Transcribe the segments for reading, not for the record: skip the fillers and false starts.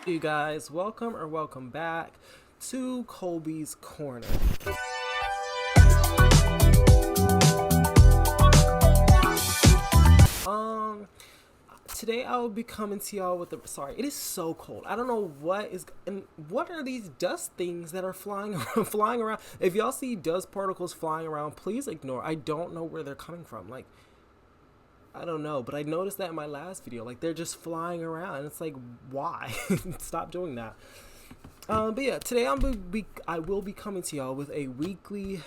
You guys, welcome back to Colby's Corner. Um, Today I will be coming to y'all with the. Sorry, it is so cold. I don't know what are these dust things that are flying flying around. If y'all see dust particles flying around, please ignore. I don't know where they're coming from. Like, I don't know, but I noticed that in my last video. Like, they're just flying around. It's like, why? Stop doing that. But yeah, today I will be coming to y'all with a weekly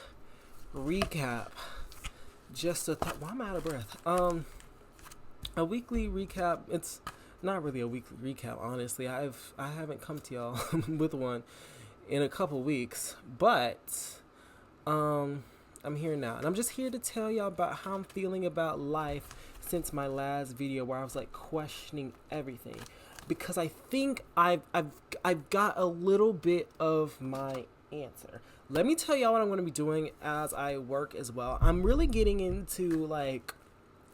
recap. Why am I out of breath? A weekly recap. It's not really a weekly recap, honestly. I haven't come to y'all with one in a couple weeks, but I'm here now, and I'm just here to tell y'all about how I'm feeling about life since my last video, where I was like questioning everything, because I think I've got a little bit of my answer. Let me tell y'all what I'm going to be doing as I work as well. I'm really getting into like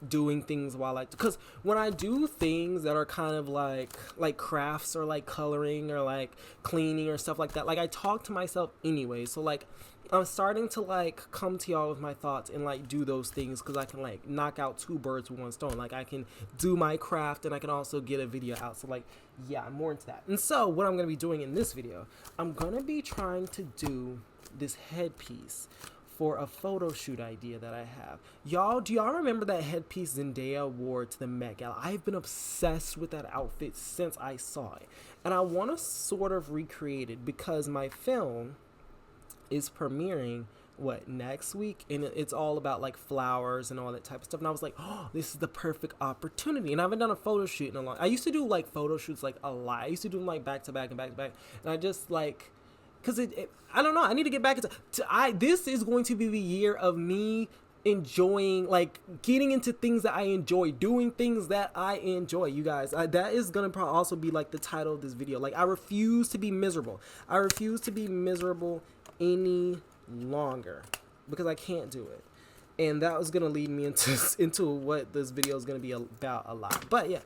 doing things while because when I do things that are kind of like crafts or like coloring or like cleaning or stuff like that, like I talk to myself anyway. So like I'm starting to like come to y'all with my thoughts and like do those things, because I can like knock out two birds with one stone. Like I can do my craft and I can also get a video out. So like, yeah, I'm more into that. And so what I'm going to be doing in this video, I'm going to be trying to do this headpiece for a photo shoot idea that I have. Do y'all remember that headpiece Zendaya wore to the Met Gala? I've been obsessed with that outfit since I saw it. And I want to sort of recreate it, because my film is premiering next week, and it's all about like flowers and all that type of stuff. And I was like, oh, this is the perfect opportunity. And I haven't done a photo shoot in a long. I used to do like photo shoots like a lot. I used to do them like back to back and back to back, and I just like, because I don't know, I need to get back into this is going to be the year of me enjoying, like getting into things that I enjoy, doing things that I enjoy, you guys. That is gonna probably also be like the title of this video. Like, I refuse to be miserable. I refuse to be miserable any longer, because I can't do it. And that was gonna lead me into what this video is gonna be about a lot. But yeah,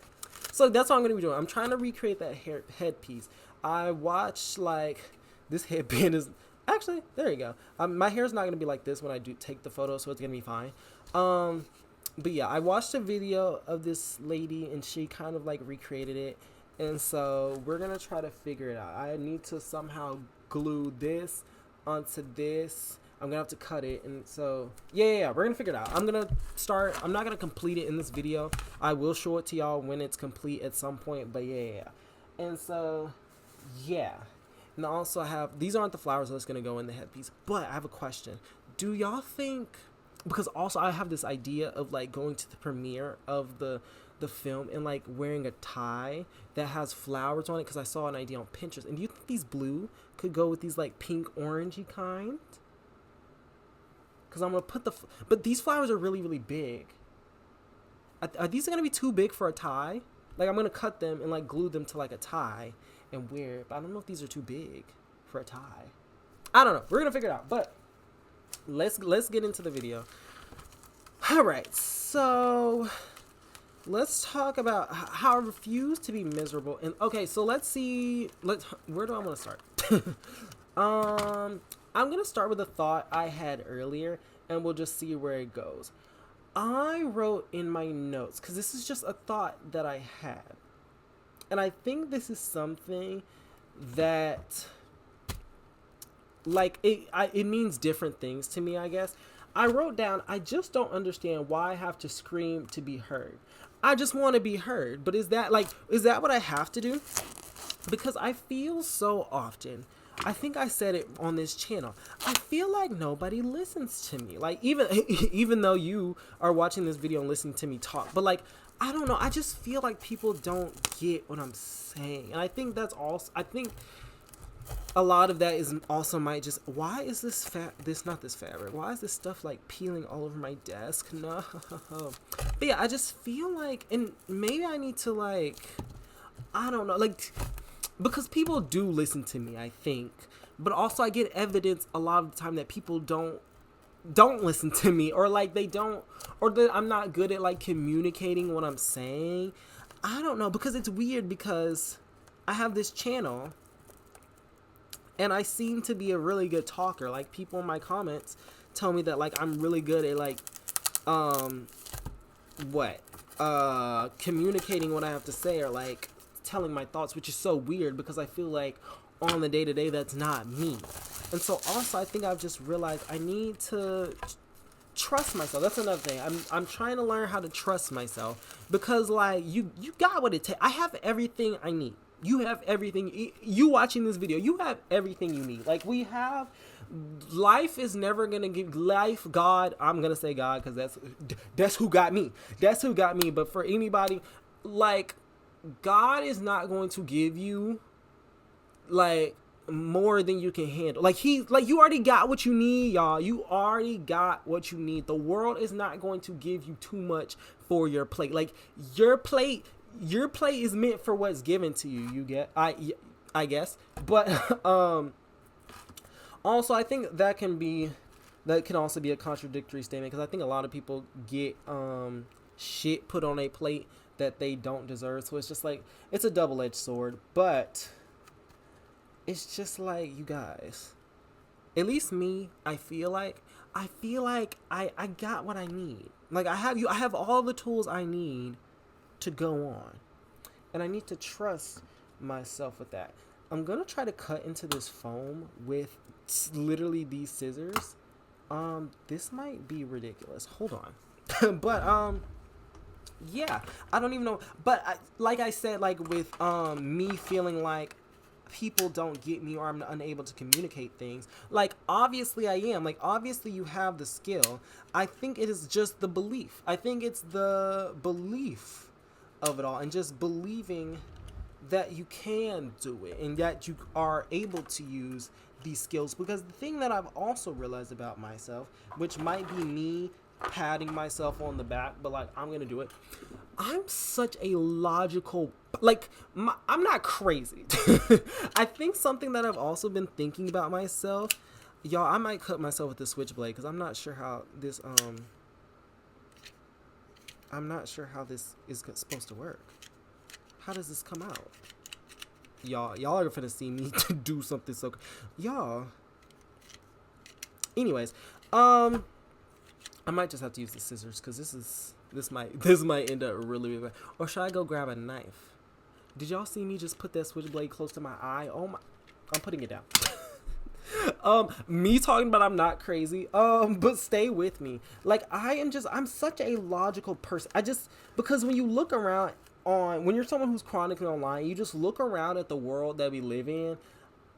so that's what I'm gonna be doing. I'm trying to recreate that headpiece. I watched like this headband is actually, there you go. My hair's not going to be like this when I do take the photo, so it's going to be fine. But yeah, I watched a video of this lady, and she kind of like recreated it. And so we're going to try to figure it out. I need to somehow glue this onto this. I'm going to have to cut it. And so, yeah, we're going to figure it out. I'm not going to complete it in this video. I will show it to y'all when it's complete at some point. But yeah. And so, yeah. And also I have, these aren't the flowers that's going to go in the headpiece, but I have a question. Do y'all think, because also I have this idea of like going to the premiere of the film and like wearing a tie that has flowers on it, because I saw an idea on Pinterest. And do you think these blue could go with these like pink orangey kind? Because I'm going to put but these flowers are really, really big. Are these going to be too big for a tie? Like, I'm going to cut them and like glue them to like a tie and wear it, but I don't know if these are too big for a tie. I don't know. We're gonna figure it out. But let's get into the video. All right, so let's talk about how I refuse to be miserable. And okay, so let's see. Where do I want to start? I'm gonna start with a thought I had earlier, and we'll just see where it goes. I wrote in my notes, because this is just a thought that I had. And I think this is something that, like, it means different things to me, I guess. I wrote down, I just don't understand why I have to scream to be heard. I just want to be heard. But is that what I have to do? Because I feel so often, I think I said it on this channel, I feel like nobody listens to me. Like, even though you are watching this video and listening to me talk. But like, I don't know. I just feel like people don't get what I'm saying. And I think that's also, I think a lot of that is also why is this not this fabric? Why is this stuff like peeling all over my desk? No. But yeah, I just feel like, and maybe I need to like, I don't know, like, because people do listen to me, I think. But also I get evidence a lot of the time that people don't listen to me, or like they don't, or that I'm not good at like communicating what I'm saying. I don't know, because it's weird, because I have this channel and I seem to be a really good talker. Like, people in my comments tell me that, like, I'm really good at, like, what? Communicating what I have to say, or, like, telling my thoughts, which is so weird because I feel like on the day-to-day that's not me. And so also I think I've just realized I need to trust myself. That's another thing. I'm trying to learn how to trust myself, because, like, you got what it takes. I have everything I need. You have everything. You watching this video, you have everything you need. Like, we have, life is never gonna give life. God, I'm gonna say God because that's who got me. That's who got me. But for anybody, like, God is not going to give you, like, more than you can handle. Like, you already got what you need, y'all. You already got what you need. The world is not going to give you too much for your plate. Like, your plate is meant for what's given to you. You get, I guess. But also I think that can also be a contradictory statement, because I think a lot of people get shit put on a plate that they don't deserve. So it's just like, it's a double-edged sword. But it's just like, you guys, at least me, I feel like I got what I need. Like, I have all the tools I need to go on. And I need to trust myself with that. I'm going to try to cut into this foam with literally these scissors. This might be ridiculous. Hold on. But, yeah, I don't even know. But like I said, like, with me feeling like people don't get me, or I'm unable to communicate things, like, obviously I am. Like, obviously you have the skill. I think it is just the belief. I think it's the belief of it all, and just believing that you can do it and that you are able to use these skills. Because the thing that I've also realized about myself, which might be me patting myself on the back, but, like, I'm gonna do it, I'm such a logical, like, I'm not crazy. I think something that I've also been thinking about myself, y'all, I might cut myself with the switchblade, because I'm not sure how this is supposed to work. How does this come out? Y'all are finna see me to do something so, y'all. Anyways, I might just have to use the scissors, because this might end up really bad. Or should I go grab a knife? Did y'all see me just put that switchblade close to my eye? Oh my, I'm putting it down. Me talking about I'm not crazy. But stay with me. Like, I'm such a logical person. Because when you look around when you're someone who's chronically online, you just look around at the world that we live in.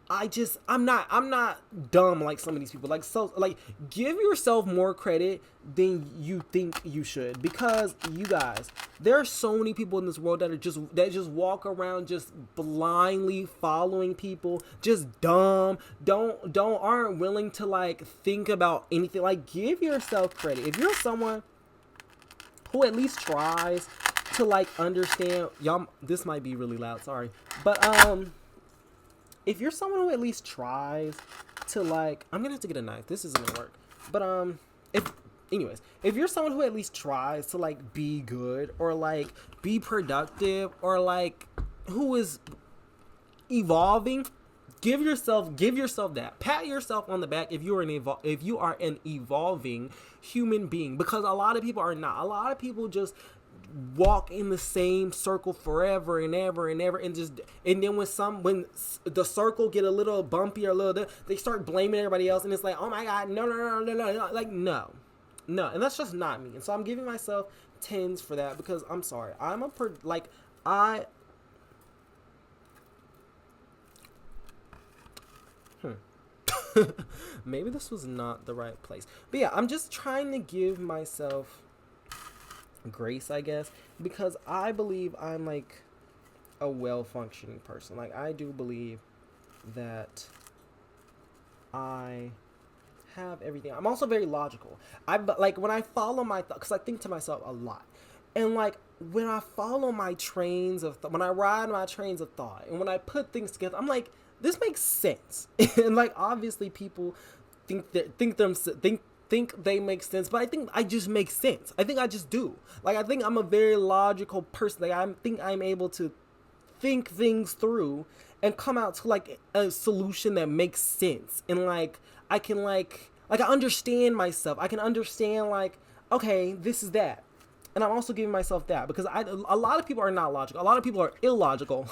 I'm not dumb like some of these people. Like, so, like, give yourself more credit than you think you should, because, you guys, there are so many people in this world that just walk around just blindly following people, just dumb, aren't willing to, like, think about anything. Like, give yourself credit. If you're someone who at least tries to, like, understand, y'all, this might be really loud, sorry, but if you're someone who at least tries to, like, I'm gonna have to get a knife. This isn't gonna work. But if you're someone who at least tries to, like, be good, or, like, be productive, or, like, who is evolving, give yourself that. Pat yourself on the back if you are an evolving human being, because a lot of people are not. A lot of people just walk in the same circle forever and ever and ever, and then when the circle get a little bumpy or they start blaming everybody else, and it's like, oh my god, no, like, no, and that's just not me. And so I'm giving myself 10s for that, because I'm sorry, maybe this was not the right place, but yeah, I'm just trying to give myself grace, I guess, because I believe I'm, like, a well-functioning person. Like, I do believe that I have everything. I'm also very logical. Like, when I follow my thoughts, because I think to myself a lot, and, like, when I follow my trains of when I ride my trains of thought, and when I put things together, I'm like, this makes sense. And, like, obviously people think they make sense, but I think I just make sense. I think I just do. Like, I think I'm a very logical person. Like, I think I'm able to think things through and come out to like a solution that makes sense. And like I can like I understand myself. I can understand like, okay, this is that. And I'm also giving myself that because a lot of people are not logical. A lot of people are illogical,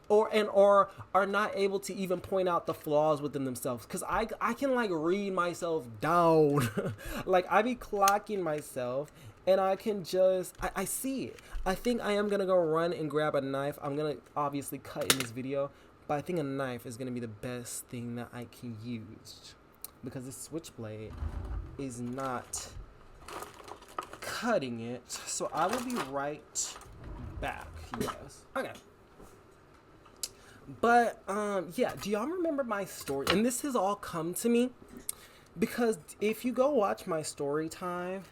or are not able to even point out the flaws within themselves. Because I can like read myself down, like I be clocking myself, and I can just I see it. I think I am gonna go run and grab a knife. I'm gonna obviously cut in this video, but I think a knife is gonna be the best thing that I can use because this switchblade is not cutting it. So I will be right back. Yes. Okay. But yeah, do y'all remember my story? And this has all come to me because if you go watch my story time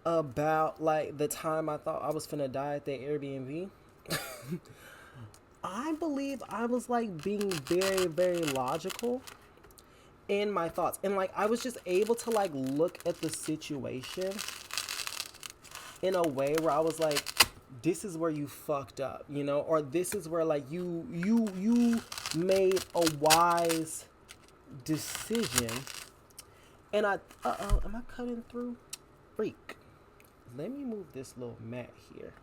about like the time I thought I was finna die at the Airbnb, I believe I was like being very, very logical in my thoughts. And like I was just able to like look at the situation in a way where I was like, this is where you fucked up, you know, or this is where like you made a wise decision. And am I cutting through? Freak. Let me move this little mat here.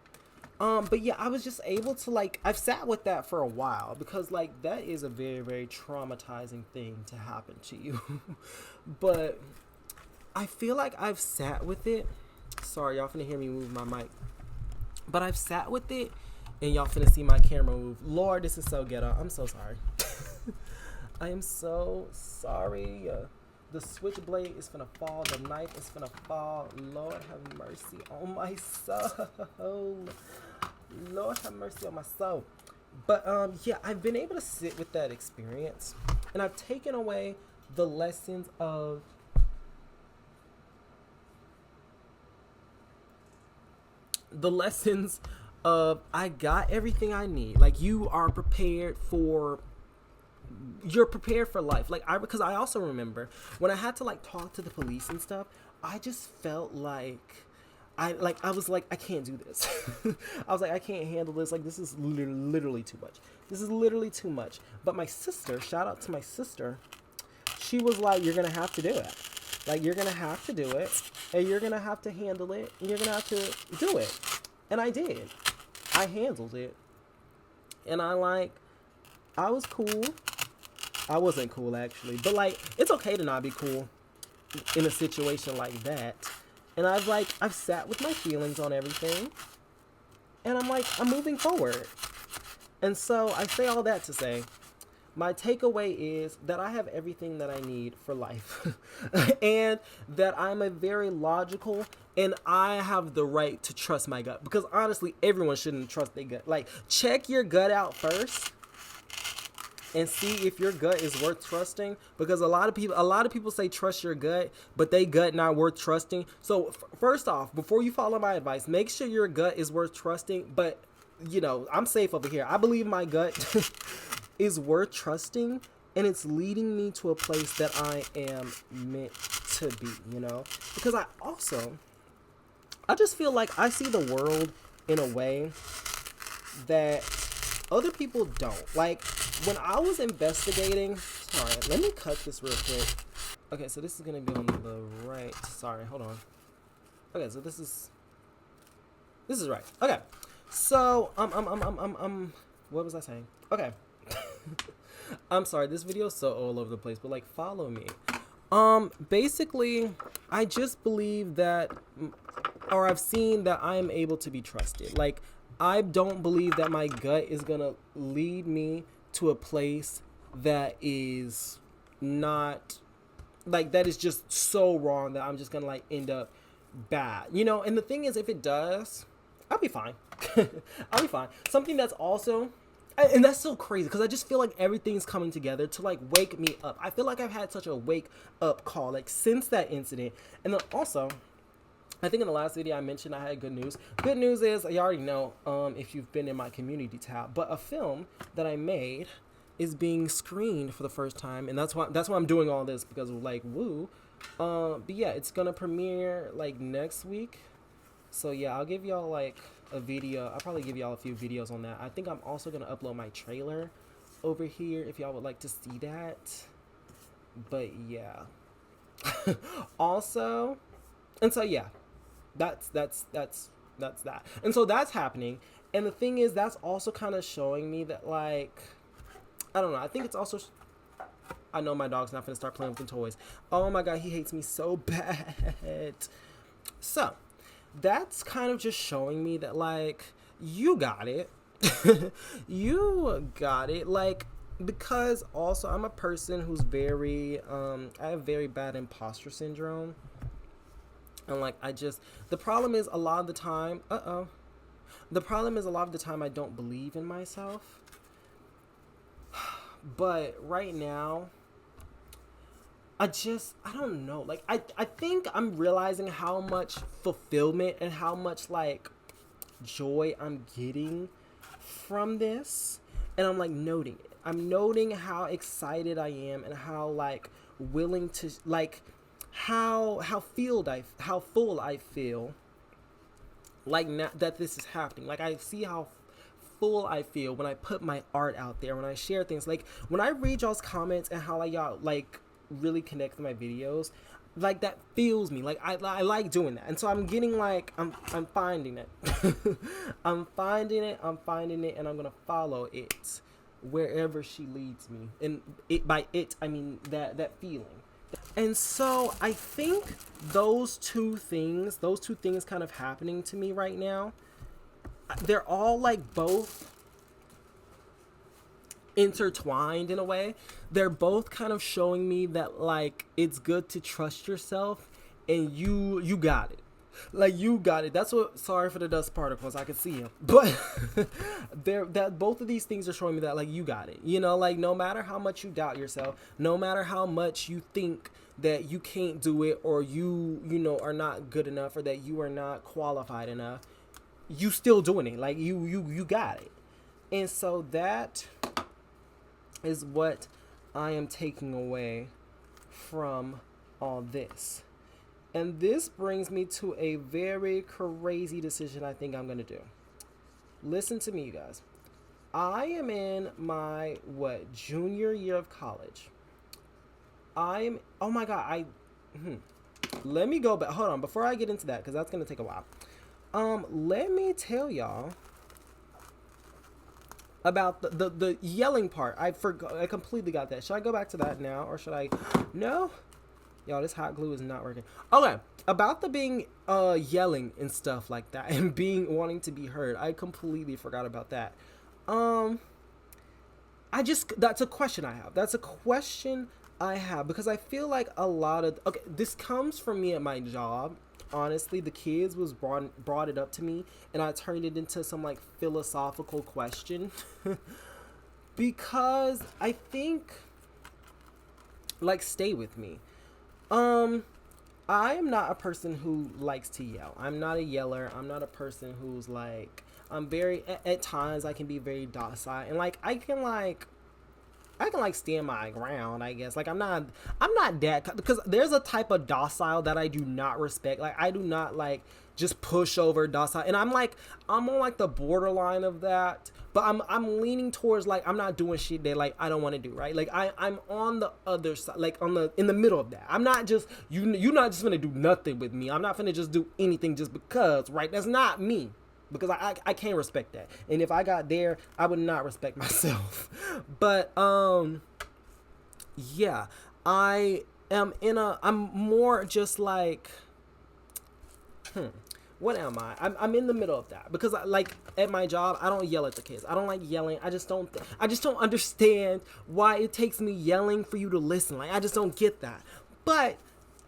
But yeah, I was just able to like, I've sat with that for a while because like that is a very, very traumatizing thing to happen to you. But I feel like I've sat with it. Sorry, y'all finna hear me move my mic. But I've sat with it, and y'all finna see my camera move. Lord, this is so ghetto. I'm so sorry. I am so sorry. The switchblade is finna fall. The knife is finna fall. Lord have mercy on my soul. Lord have mercy on my soul. But yeah, I've been able to sit with that experience, and I've taken away the lessons of I got everything I need. Like you are prepared for life. Like because I also remember when I had to like talk to the police and stuff, I just felt like I was like, I can't do this. I was like, I can't handle this. Like this is literally too much. This is literally too much. But my sister, shout out to my sister, she was like, you're gonna have to do it. Like you're gonna have to do it, and you're gonna have to handle it, and you're gonna have to do it. And I did. I handled it. And I was cool. I wasn't cool actually, but like it's okay to not be cool in a situation like that. And I've sat with my feelings on everything, and I'm moving forward. And so I say all that to say, my takeaway is that I have everything that I need for life and that I'm a very logical, and I have the right to trust my gut, because honestly, everyone shouldn't trust their gut. Like check your gut out first and see if your gut is worth trusting, because a lot of people say trust your gut, but they gut not worth trusting. So first off, before you follow my advice, make sure your gut is worth trusting. But you know, I'm safe over here. I believe my gut is worth trusting, and it's leading me to a place that I am meant to be, you know? Because I just feel like I see the world in a way that other people don't. Like, when I was investigating, sorry, let me cut this real quick. Okay, so this is gonna be on the right, sorry, hold on. Okay, so this is right. Okay, so, what was I saying? Okay. I'm sorry, this video is so all over the place, but like follow me. Basically, I just believe that, or I've seen that I am able to be trusted. Like, I don't believe that my gut is gonna lead me to a place that is not, like, that is just so wrong that I'm just gonna like end up bad, you know? And the thing is, if it does, I'll be fine. I'll be fine. Something that's also, and that's so crazy because I just feel like everything's coming together to like wake me up. I feel like I've had such a wake up call like since that incident. And then also, I think in the last video I mentioned I had good news. Good news is, you already know if you've been in my community tab, but a film that I made is being screened for the first time, and that's why I'm doing all this, because of like woo. But yeah, it's gonna premiere like next week. So yeah, I'll give y'all like a video. I'll probably give y'all a few videos on that. I think I'm also gonna upload my trailer over here if y'all would like to see that. But yeah. Also, and so yeah, that's that. And so that's happening. And the thing is, that's also kind of showing me that, like, I don't know. I think it's also. I know my dog's not gonna start playing with the toys. Oh my god, he hates me so bad. So, that's kind of just showing me that, like, you got it. You got it. Like, because also I'm a person who's very, I have very bad imposter syndrome. And, like, the problem is a lot of the time, the problem is a lot of the time I don't believe in myself. But right now, I don't know. Like, I think I'm realizing how much fulfillment and how much, like, joy I'm getting from this. And I'm, like, noting it. I'm noting how excited I am and how, like, willing to, like, how full I feel, like, now that this is happening. Like, I see how full I feel when I put my art out there, when I share things. Like, when I read y'all's comments and how, like, y'all, like, really connect with my videos, like, that feels me. Like, I like doing that. And so I'm getting, like, I'm finding it. I'm finding it, and I'm gonna follow it wherever she leads me. And by it I mean that feeling. And so I think those two things kind of happening to me right now, they're all, like, both intertwined in a way. They're both kind of showing me that, like, it's good to trust yourself, and you got it. Like, you got it. That's what. Sorry for the dust particles. I can see them, but both of these things are showing me that, like, you got it. You know, like, no matter how much you doubt yourself, no matter how much you think that you can't do it, or you know are not good enough, or that you are not qualified enough, you still doing it. Like, you got it. And so that is what I am taking away from all this. And this brings me to a very crazy decision I think I'm going to do. Listen to me, you guys. I am in my, junior year of college. Oh my God, let me go back. Hold on, before I get into that, because that's going to take a while. Let me tell y'all about the yelling part. I forgot. I completely got that. Should I go back to that now, or should I? No. Y'all, this hot glue is not working. Okay, about the being yelling and stuff like that, and wanting to be heard. I completely forgot about that. That's a question I have. Because I feel like a lot of, this comes from me at my job. Honestly, the kids brought it up to me, and I turned it into some, like, philosophical question. Because I think, like, stay with me. I am not a person who likes to yell. I'm not a yeller. I'm not a person who's, like, at times I can be very docile, and, like, I can stand my ground, I guess. Like, I'm not that, because there's a type of docile that I do not respect. Like, I do not, like, just push over docile, and I'm on, like, the borderline of that, but I'm leaning towards, like, I'm not doing shit that, like, I don't want to do, right? Like, I'm on the other side, like, in the middle of that. I'm not just, you're not just gonna do nothing with me. I'm not gonna just do anything just because, right? That's not me. Because I can't respect that. And if I got there, I would not respect myself. But, yeah. I'm more just like, what am I? I'm in the middle of that. Because, like, at my job, I don't yell at the kids. I don't like yelling. I just don't understand why it takes me yelling for you to listen. Like, I just don't get that. But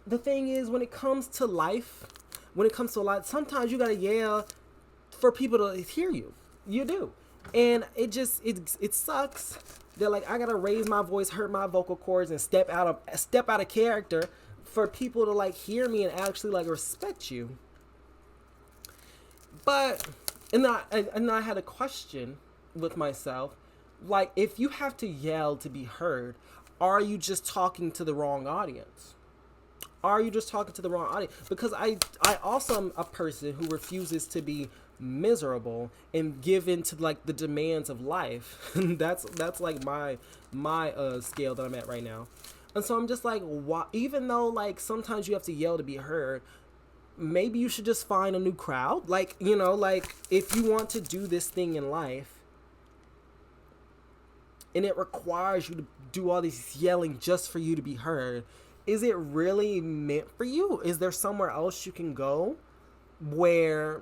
the thing is, when it comes to life, sometimes you gotta yell for people to hear you. You do. And it sucks that, like, I gotta raise my voice, hurt my vocal cords, and step out of character for people to, like, hear me and actually, like, respect you. But and I had a question with myself, like, if you have to yell to be heard, are you just talking to the wrong audience? Are you just talking to the wrong audience? Because I also am a person who refuses to be miserable and give in to like the demands of life. That's like my scale that I'm at right now. And so I'm just like, why, even though like sometimes you have to yell to be heard, maybe you should just find a new crowd. Like, like if you want to do this thing in life and it requires you to do all this yelling just for you to be heard, is it really meant for you? Is there somewhere else you can go where,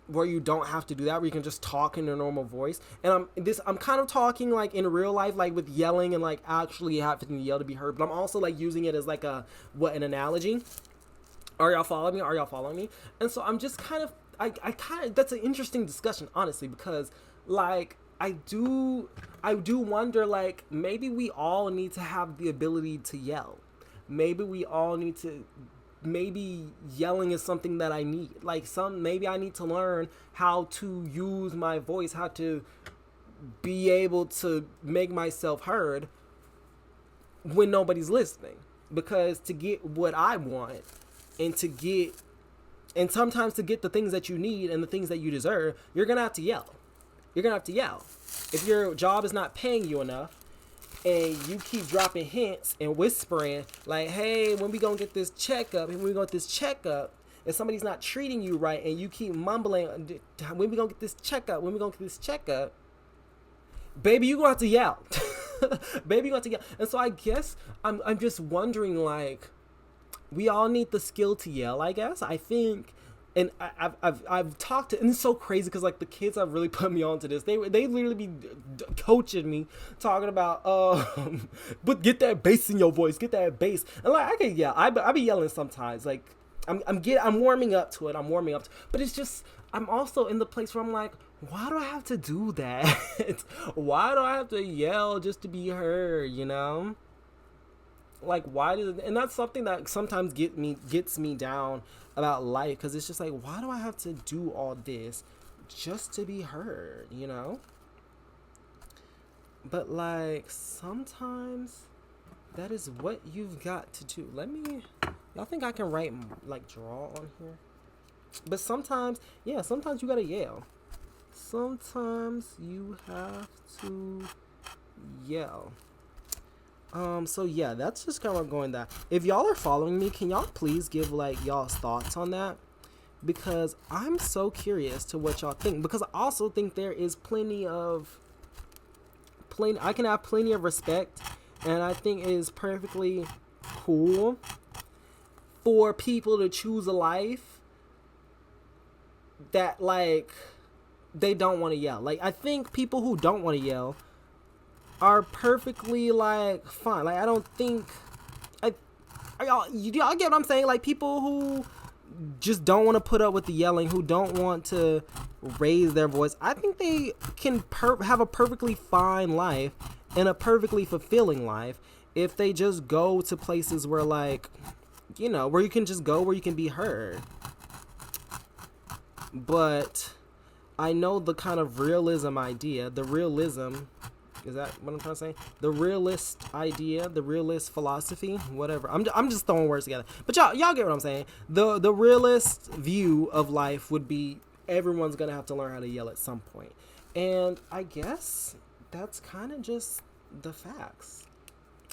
where you don't have to do that, where you can just talk in your normal voice? And I'm kind of talking like in real life, like with yelling and like actually having to yell to be heard, but I'm also like using it as like an analogy. Are y'all following me? And so I'm just kind of, I kind of, that's an interesting discussion, honestly, because like I do wonder, like, maybe we all need to have the ability to yell. Maybe we all need to, maybe yelling is something that I need. Like maybe I need to learn how to use my voice, how to be able to make myself heard when nobody's listening. Because to get what I want and sometimes to get the things that you need and the things that you deserve, you're going to have to yell. If your job is not paying you enough and you keep dropping hints and whispering like, hey, when we gonna get this checkup, if somebody's not treating you right and you keep mumbling, when we gonna get this checkup, baby, you gonna have to yell. And so I guess I'm just wondering, like, we all need the skill to yell, I guess. I think. And I've talked to, and it's so crazy because like the kids have really put me onto this. They literally be coaching me, talking about but get that bass in your voice, get that bass. And like I can yell, I be yelling sometimes. Like I'm warming up to it. But it's just, I'm also in the place where I'm like, why do I have to do that? Why do I have to yell just to be heard? Like, why does it, and that's something that sometimes gets me down about life, because it's just like, why do I have to do all this just to be heard? But like sometimes that is what you've got to do. Y'all think I can draw on here? But sometimes you gotta yell. Sometimes you have to yell. So yeah, that's just kind of going that. If y'all are following me, can y'all please give like y'all's thoughts on that? Because I'm so curious to what y'all think. Because I also think there is I can have plenty of respect, and I think it is perfectly cool for people to choose a life that like they don't want to yell. Like I think people who don't want to yell are perfectly like fine. Like I don't think y'all get what I'm saying? Like people who just don't want to put up with the yelling, who don't want to raise their voice, I think they can have a perfectly fine life and a perfectly fulfilling life if they just go to places where like, where you can just go, where you can be heard. But I know the kind of realism idea, is that what I'm trying to say? The realist idea, the realist philosophy, whatever. I'm just throwing words together. But y'all get what I'm saying. The realist view of life would be everyone's going to have to learn how to yell at some point. And I guess that's kind of just the facts.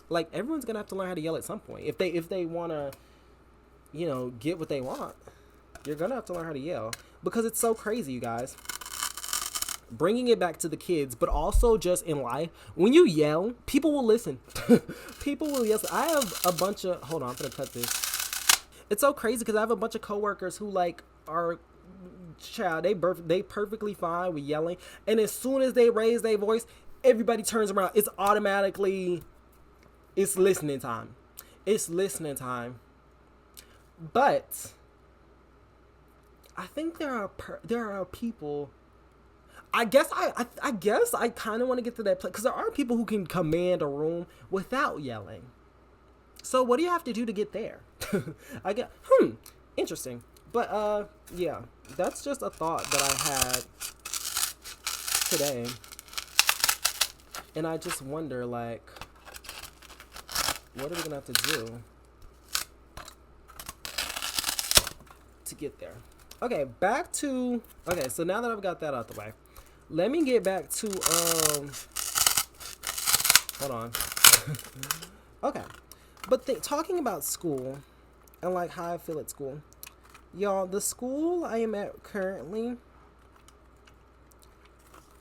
Like everyone's going to have to learn how to yell at some point. If they want to, get what they want, you're going to have to learn how to yell, because it's so crazy, you guys. Bringing it back to the kids, but also just in life, when you yell, people will listen. People will listen. I have a bunch of, hold on, I'm gonna cut this. It's so crazy because I have a bunch of coworkers who like are, child, they perfectly fine with yelling, and as soon as they raise their voice, everybody turns around. It's automatically, it's listening time. But I think there are people. I guess I kind of want to get to that place, because there are people who can command a room without yelling. So what do you have to do to get there? I get interesting. But yeah, that's just a thought that I had today, and I just wonder, like, what are we gonna have to do to get there? Okay, back to, okay, so now that I've got that out the way, let me get back to, hold on. Okay, but talking about school and like how I feel at school, y'all, the school I am at currently,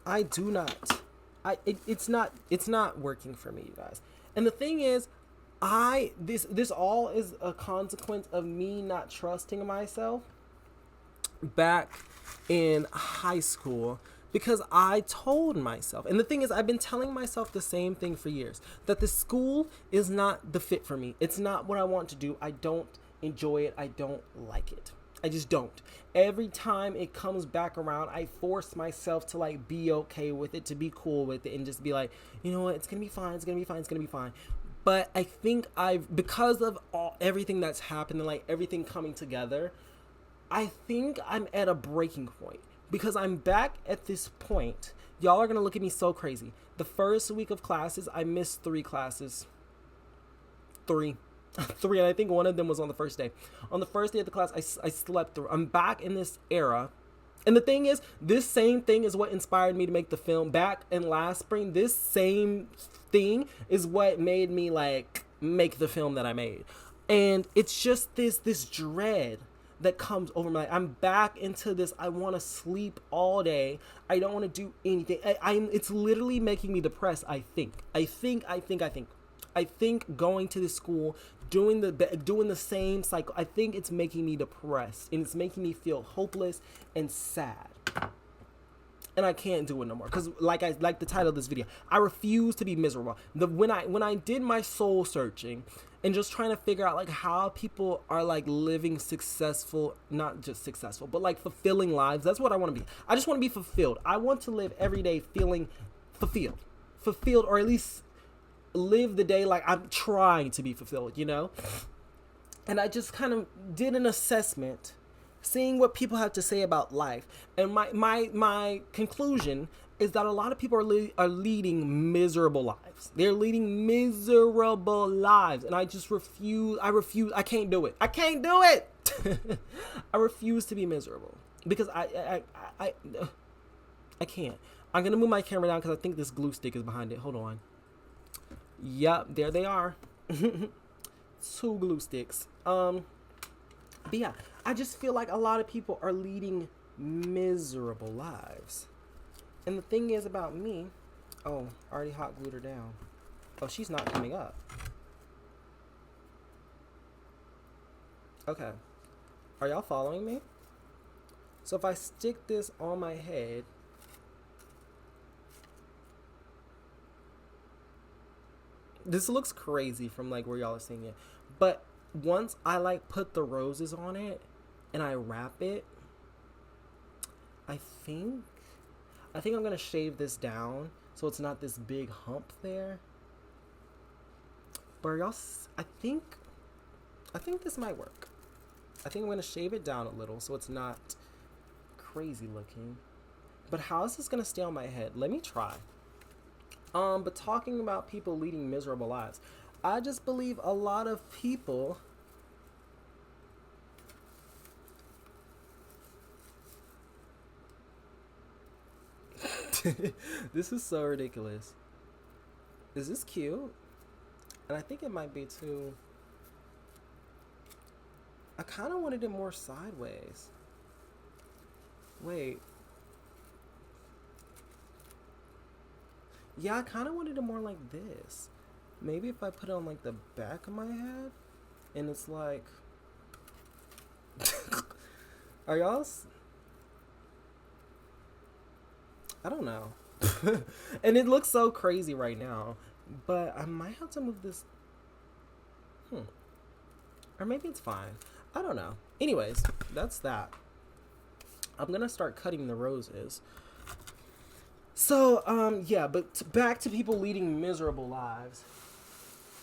I do not, it's not working for me, you guys. And the thing is, this all is a consequence of me not trusting myself back in high school, because I told myself, and the thing is, I've been telling myself the same thing for years, that the school is not the fit for me. It's not what I want to do. I don't enjoy it. I don't like it. I just don't. Every time it comes back around, I force myself to like be okay with it, to be cool with it, and just be like, you know what, it's gonna be fine, it's gonna be fine, it's gonna be fine. But I think because of everything that's happened and like everything coming together, I think I'm at a breaking point, because I'm back at this point. Y'all are going to look at me so crazy. The first week of classes, I missed 3 classes. 3. 3, and I think one of them was on the first day. On the first day of the class, I slept through. I'm back in this era. And the thing is, this same thing is what inspired me to make the film. Back in last spring, this same thing is what made me like make the film that I made. And it's just this dread that comes over me. I'm back into this. I want to sleep all day. I don't want to do anything. It's literally making me depressed. I think going to the school, doing the same cycle, I think it's making me depressed, and it's making me feel hopeless and sad. And I can't do it no more, because like the title of this video, I refuse to be miserable. When I did my soul searching and just trying to figure out like how people are like living successful, not just successful, but like fulfilling lives, that's what I want to be. I just want to be fulfilled. I want to live every day feeling fulfilled, or at least live the day like I'm trying to be fulfilled, you know? And I just kind of did an assessment, seeing what people have to say about life. And my conclusion is that a lot of people are leading miserable lives. They're leading miserable lives. And I just refuse. I can't do it. I refuse to be miserable, because I can't. I'm going to move my camera down because I think this glue stick is behind it. Hold on. Yep, there they are. 2 glue sticks. But yeah, I just feel like a lot of people are leading miserable lives. And the thing is about me, oh, I already hot glued her down. Oh, she's not coming up. Okay. Are y'all following me? So if I stick this on my head, this looks crazy from like where y'all are seeing it, but once I like put the roses on it and I wrap it, I think I'm gonna shave this down so it's not this big hump there. But y'all, I think this might work. I think I'm gonna shave it down a little so it's not crazy looking. But how is this gonna stay on my head? Let me try. But talking about people leading miserable lives, I just believe a lot of people this is so ridiculous. Is this cute? And I think it might be too. I kind of wanted it more sideways. Wait. Yeah, I kind of wanted it more like this. Maybe if I put it on like the back of my head, and it's like, are y'all? I don't know. And it looks so crazy right now, but I might have to move this. Or maybe it's fine. I don't know. Anyways, that's that. I'm gonna start cutting the roses. So, yeah, but back to people leading miserable lives.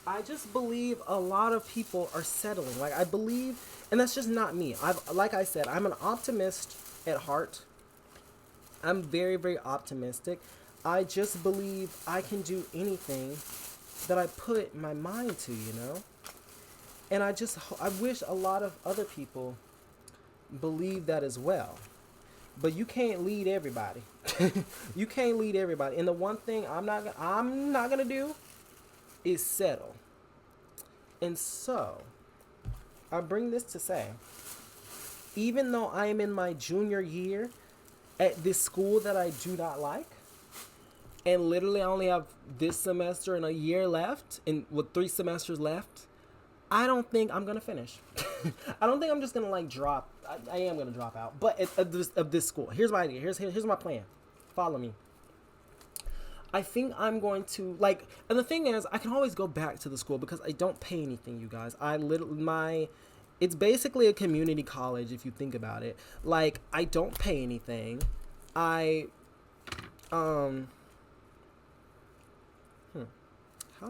I just believe a lot of people are settling. Like, I believe, and that's just not me. Like I said, I'm an optimist at heart. I'm very, very optimistic. I just believe I can do anything that I put my mind to, you know? And I wish a lot of other people believe that as well. But you can't lead everybody. You can't lead everybody. And the one thing I'm not going to do is settle. And so, I bring this to say, even though I am in my junior year at this school that I do not like, and literally I only have this semester and a year left, and with 3 semesters left, I don't think I'm gonna finish. I don't think I'm just gonna like drop. I am gonna drop out, but of this school. Here's my idea. Here's my plan. Follow me. I think I'm going to like, and the thing is, I can always go back to the school because I don't pay anything, you guys. It's basically a community college if you think about it. Like, I don't pay anything. I, how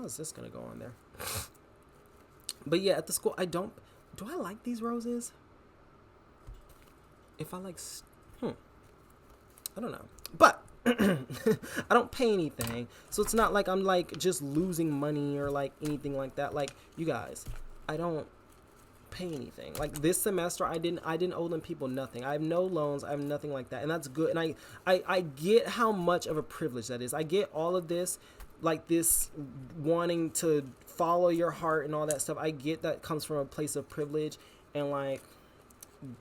is this gonna go on there? But yeah, at the school, do I like these roses? If I like, I don't know. But I don't pay anything. So it's not like I'm like just losing money or like anything like that. Like, you guys, I don't pay anything. Like this semester, I didn't owe them people nothing. I have no loans. I have nothing like that. And that's good. And I get how much of a privilege that is. I get all of this, like this wanting to follow your heart and all that stuff. I get that comes from a place of privilege and like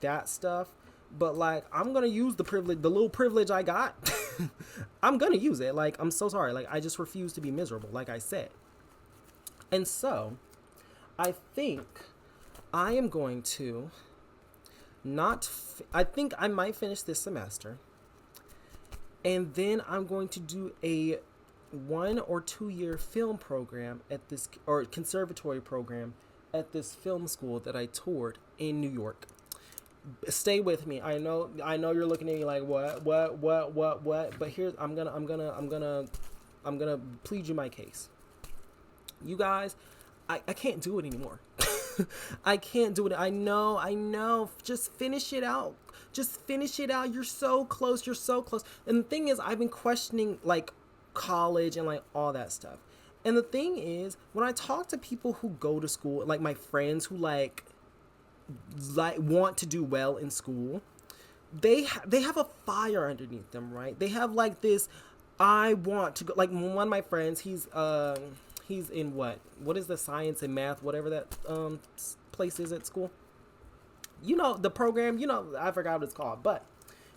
that stuff. But like, I'm going to use the little privilege I got. I'm going to use it. Like, I'm so sorry. Like, I just refuse to be miserable, like I said. And so I think I am going to I think I might finish this semester. And then I'm going to do a 1 or 2 year film program at this, or conservatory program at this film school that I toured in New York. Stay with me. I know you're looking at me like what, but here's I'm gonna plead you my case. You guys, I can't do it anymore. I can't do it. I know. Just finish it out. You're so close. And the thing is, I've been questioning like college and like all that stuff. And the thing is, when I talk to people who go to school, like my friends who like want to do well in school, they have a fire underneath them, right? They have like this, I want to go, like one of my friends, he's in what is the science and math, whatever that place is at school, you know, the program, you know, I forgot what it's called, but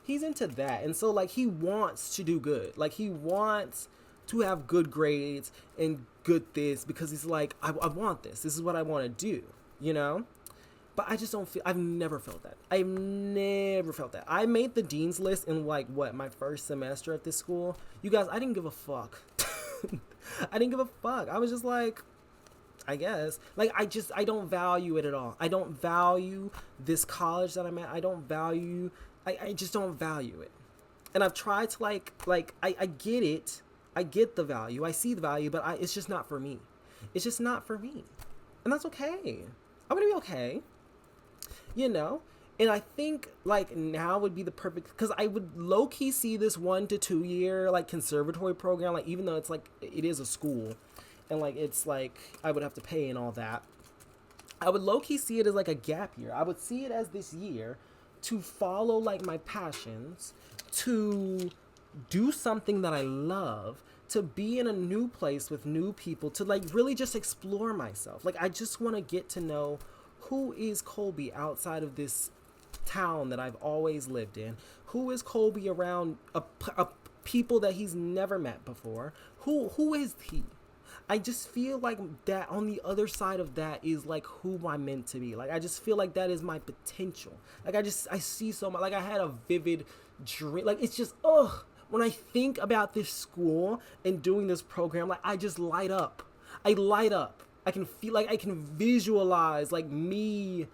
he's into that. And so like he wants to do good, like he wants to have good grades and good this, because he's like, I want this is what I want to do, you know. But I just don't feel, I've never felt that. I made the dean's list in like my first semester at this school. You guys, I didn't give a fuck. I didn't give a fuck. I was just like, I guess. Like, I don't value it at all. I don't value this college that I'm at. I just don't value it. And I've tried to I get it. I get the value. I see the value, but it's just not for me. It's just not for me. And that's okay. I'm going to be okay. You know? And I think like now would be the perfect, because I would low key see this 1 to 2 year like conservatory program, like even though it's like it is a school and like it's like I would have to pay and all that, I would low key see it as like a gap year. I would see it as this year to follow like my passions, to do something that I love, to be in a new place with new people, to like really just explore myself. Like I just want to get to know who is Colby outside of this town that I've always lived in. Who is Colby around a people that he's never met before? Who is he? I just feel like that on the other side of that is like who I'm meant to be. Like I just feel like that is my potential. Like I see so much. Like I had a vivid dream. Like it's just when I think about this school and doing this program, like I just light up. I light up. I can feel like I can visualize like me.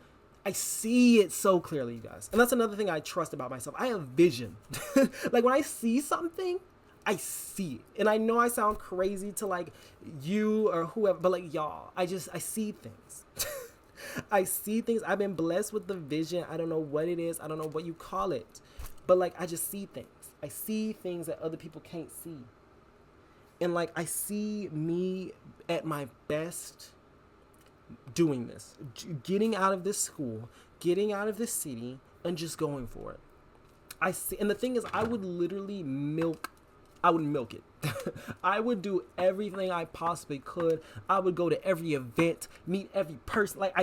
I see it so clearly, you guys. And that's another thing I trust about myself. I have vision. Like when I see something, I see it. And I know I sound crazy to like you or whoever, but like y'all, I see things. I see things. I've been blessed with the vision. I don't know what it is. I don't know what you call it. But like I just see things. I see things that other people can't see. And like I see me at my best doing this, getting out of this school, getting out of this city, and just going for it. I see, and the thing is, I would milk it. I would do everything I possibly could. I would go to every event, meet every person. Like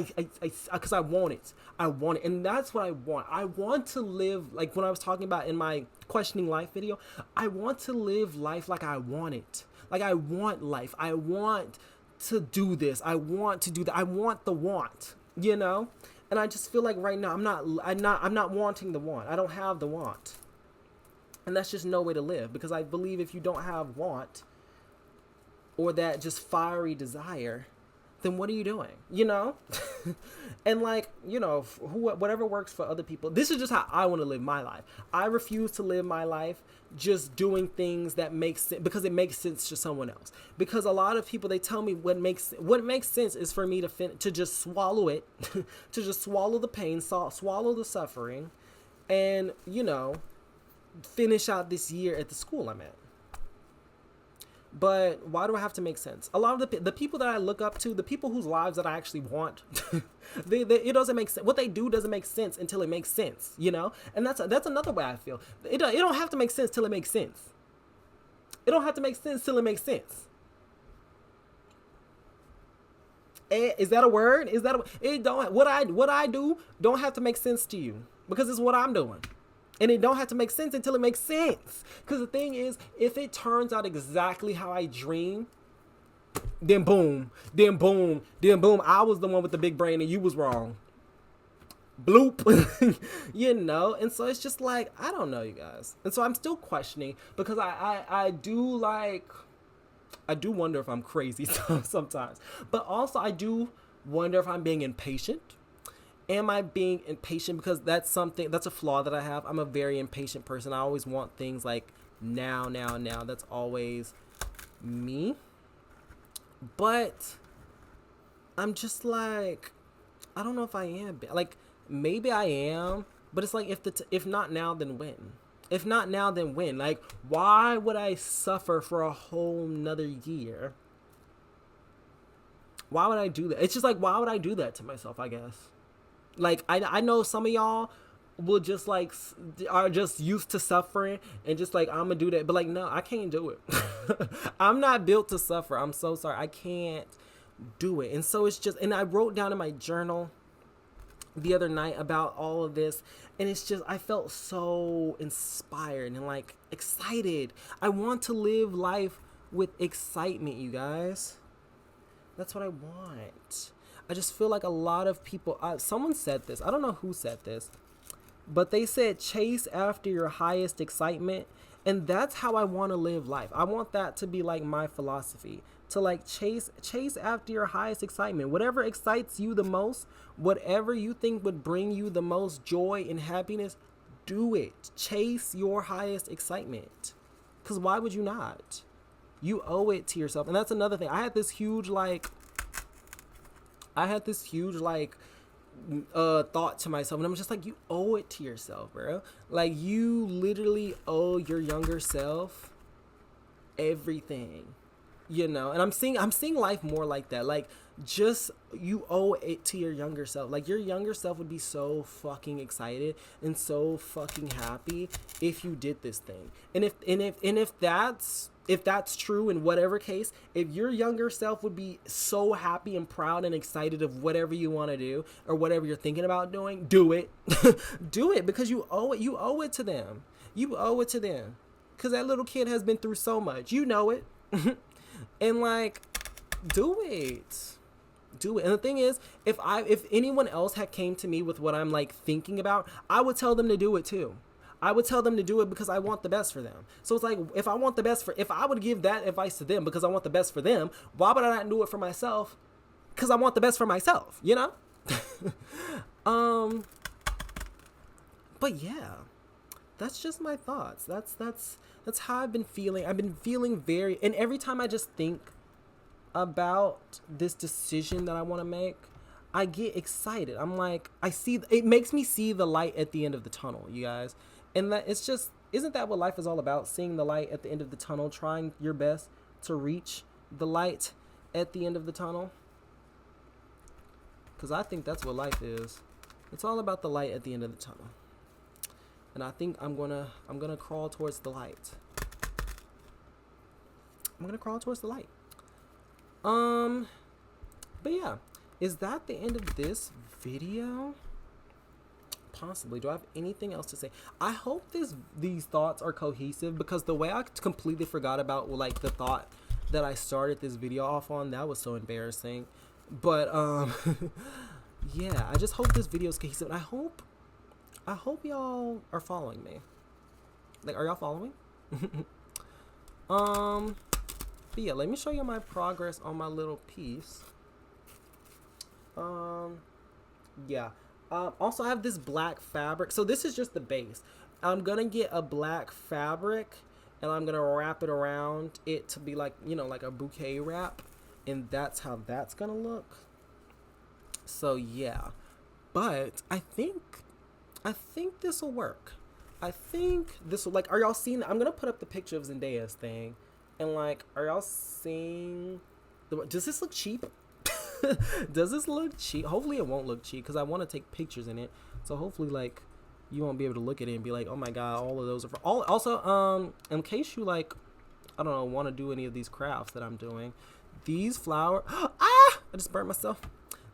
because I want it. I want it, and that's what I want. I want to live like when I was talking about in my questioning life video. I want to live life like I want it. Like I want life. I want to do this. I want to do that. I want the want. You know, and I just feel like right now I'm not wanting the want. I don't have the want. And that's just no way to live, because I believe if you don't have want or that just fiery desire, then what are you doing? You know? And like, you know, whatever works for other people. This is just how I want to live my life. I refuse to live my life just doing things that make sense because it makes sense to someone else. Because a lot of people, they tell me what makes sense is for me to just swallow it, to just swallow the pain, swallow the suffering, and, you know, finish out this year at the school I'm at. But why do I have to make sense? A lot of the people that I look up to, the people whose lives that I actually want, it doesn't make sense. What they do doesn't make sense until it makes sense, you know? And that's another way I feel. It don't have to make sense till it makes sense. It don't have to make sense till it makes sense. Is that a word? It don't, what I do don't have to make sense to you, because it's what I'm doing. And it don't have to make sense until it makes sense. Because the thing is, if it turns out exactly how I dream, then boom. I was the one with the big brain and you was wrong. Bloop. You know? And so it's just like, I don't know, you guys. And so I'm still questioning, because I do wonder if I'm crazy sometimes. But also I do wonder if I'm being impatient. Am I being impatient? Because that's a flaw that I have. I'm a very impatient person. I always want things like now. That's always me. But I'm just like, I don't know if I am. Like, maybe I am. But it's like, if not now, then when? If not now, then when? Like, why would I suffer for a whole nother year? Why would I do that? It's just like, why would I do that to myself, I guess? Like, I know some of y'all will just like are just used to suffering and just like, I'm gonna do that, but like, no, I can't do it. I'm not built to suffer. I'm so sorry, I can't do it. And so it's just, and I wrote down in my journal the other night about all of this, and it's just, I felt so inspired and like excited. I want to live life with excitement, you guys. That's what I want. I just feel like a lot of people, someone said this, I don't know who said this, but they said chase after your highest excitement. And that's how I want to live life. I want that to be like my philosophy, to like chase after your highest excitement. Whatever excites you the most, whatever you think would bring you the most joy and happiness, do it. Chase your highest excitement. Because why would you not? You owe it to yourself. And that's another thing. I had this huge thought to myself, and I'm just like, you owe it to yourself, bro. Like, you literally owe your younger self everything, you know. And I'm seeing life more like that. Like, just, you owe it to your younger self. Like, your younger self would be so fucking excited and so fucking happy if you did this thing. And if that's true, in whatever case, if your younger self would be so happy and proud and excited of whatever you want to do or whatever you're thinking about doing, do it. Do it, because you owe it. You owe it to them. You owe it to them. Because that little kid has been through so much. You know it. And like, do it. Do it. And the thing is, if anyone else had came to me with what I'm like thinking about, I would tell them to do it too. I would tell them to do it because I want the best for them. So it's like, if I would give that advice to them because I want the best for them, why would I not do it for myself? Because I want the best for myself, you know? But yeah, that's just my thoughts. That's how I've been feeling. I've been feeling and every time I just think about this decision that I want to make, I get excited. I'm like, it makes me see the light at the end of the tunnel, you guys. And that it's just, isn't that what life is all about? Seeing the light at the end of the tunnel, trying your best to reach the light at the end of the tunnel. Because I think that's what life is. It's all about the light at the end of the tunnel. And I think I'm gonna crawl towards the light. I'm gonna crawl towards the light. But yeah, is that the end of this video? Possibly. Do I have anything else to say? I hope these thoughts are cohesive, because the way I completely forgot about like the thought that I started this video off on, that was so embarrassing. But yeah, I just hope this video is cohesive. And I hope y'all are following me. Like, are y'all following? But yeah, let me show you my progress on my little piece. Yeah. Also, I have this black fabric. So this is just the base. I'm gonna get a black fabric, and I'm gonna wrap it around it to be like, you know, like a bouquet wrap, and that's how that's gonna look. So yeah, but I think this will work. I think this will, like, are y'all seeing? I'm gonna put up the picture of Zendaya's thing, and like, are y'all seeing? Does this look cheap? Does this look cheap? Hopefully it won't look cheap, because I want to take pictures in it. So hopefully, like, you won't be able to look at it and be like, oh my god, all of those are for all. Also, in case you, like, I don't know, want to do any of these crafts that I'm doing, these flowers, I just burnt myself.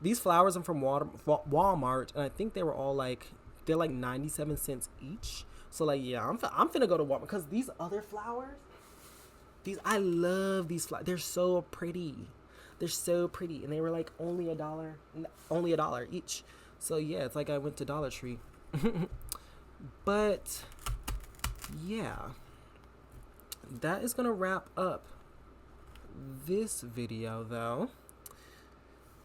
These flowers are from Walmart, and I think they were all like, they're like 97 cents each. So like, yeah, I'm finna go to Walmart, because these other flowers, I love these flowers. They're so pretty. They're so pretty, and they were like only $1 each. So yeah, it's like I went to Dollar Tree. But yeah, that is gonna wrap up this video, though.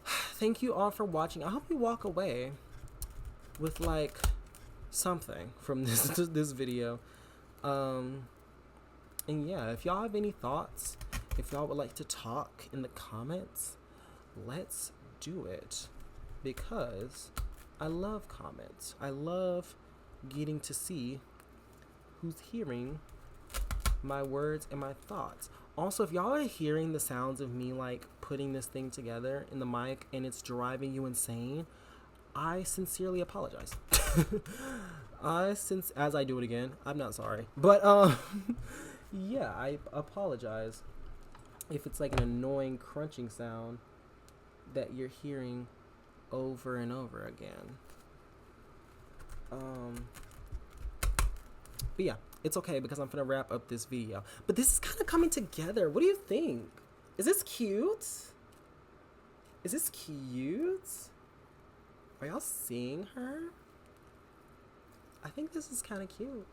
Thank you all for watching. I hope you walk away with like something from this video. And yeah, if y'all have any thoughts, if y'all would like to talk in the comments, let's do it, because I love comments. I love getting to see who's hearing my words and my thoughts. Also, if y'all are hearing the sounds of me like putting this thing together in the mic and it's driving you insane, I sincerely apologize. As I do it again, I'm not sorry, but yeah, I apologize if it's like an annoying crunching sound that you're hearing over and over again. But yeah, it's okay, because I'm gonna wrap up this video. But this is kind of coming together. What do you think? Is this cute? Is this cute? Are y'all seeing her? I think this is kind of cute.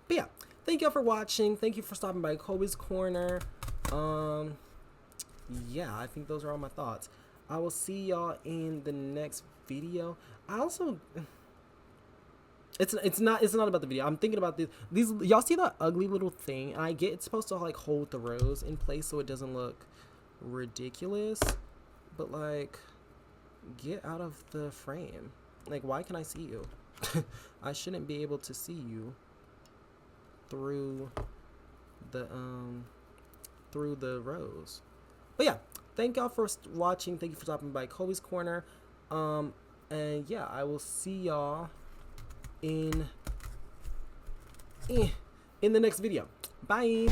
But yeah, thank y'all for watching. Thank you for stopping by Colby's Corner. Yeah, I think those are all my thoughts. I will see y'all in the next video. I also, it's not about the video. I'm thinking about these y'all see that ugly little thing? And I get it's supposed to like hold the rose in place so it doesn't look ridiculous, but like, get out of the frame. Like, why can I see you? I shouldn't be able to see you through the rose. But yeah, thank y'all for watching. Thank you for stopping by Colby's Corner. And yeah, I will see y'all in the next video. Bye.